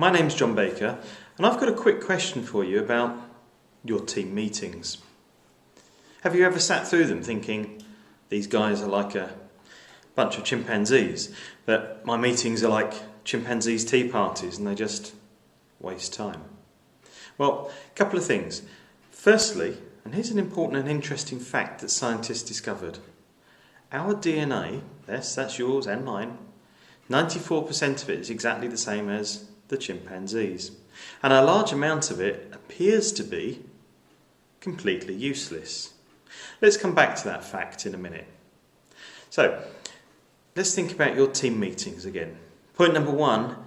My name's John Baker, and I've got a quick question for you about your team meetings. Have you ever sat through them thinking, these guys are like a bunch of chimpanzees, that my meetings are like chimpanzees' tea parties and they just waste time? Well, a couple of things. Firstly, and here's an important and interesting fact that scientists discovered. Our DNA, yes, that's yours and mine, 94% of it is exactly the same as the chimpanzees. And a large amount of it appears to be completely useless. Let's come back to that fact in a minute. So, let's think about your team meetings again. Point number one,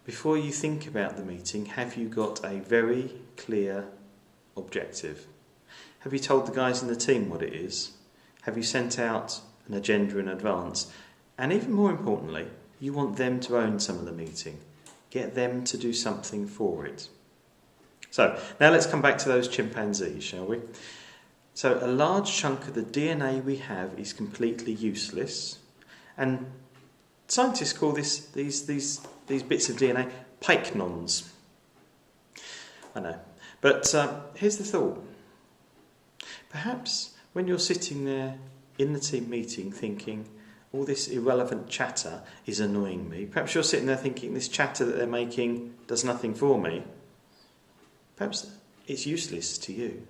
before you think about the meeting, have you got a very clear objective? Have you told the guys in the team what it is? Have you sent out an agenda in advance? And even more importantly, you want them to own some of the meeting. Get them to do something for it. So, now let's come back to those chimpanzees, shall we? So, a large chunk of the DNA we have is completely useless, and scientists call these bits of DNA pycnons. I know, but here's the thought. Perhaps when you're sitting there in the team meeting thinking, all this irrelevant chatter is annoying me. Perhaps you're sitting there thinking this chatter that they're making does nothing for me. Perhaps it's useless to you.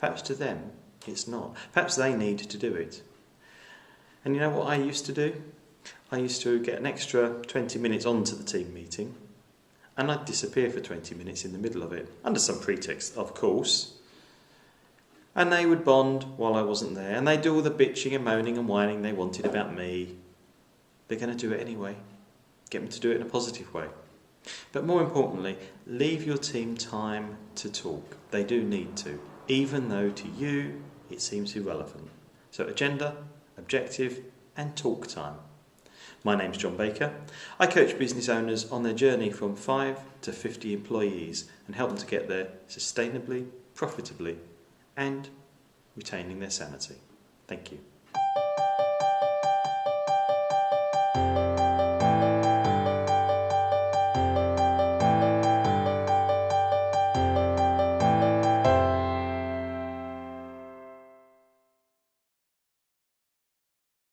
Perhaps to them it's not. Perhaps they need to do it. And you know what I used to do? I used to get an extra 20 minutes onto the team meeting and I'd disappear for 20 minutes in the middle of it, under some pretext, of course. And they would bond while I wasn't there, and they'd do all the bitching and moaning and whining they wanted about me. They're going to do it anyway. Get them to do it in a positive way. But more importantly, leave your team time to talk. They do need to, even though to you it seems irrelevant. So agenda, objective, and talk time. My name's John Baker. I coach business owners on their journey from 5 to 50 employees and help them to get there sustainably, profitably, and retaining their sanity. Thank you.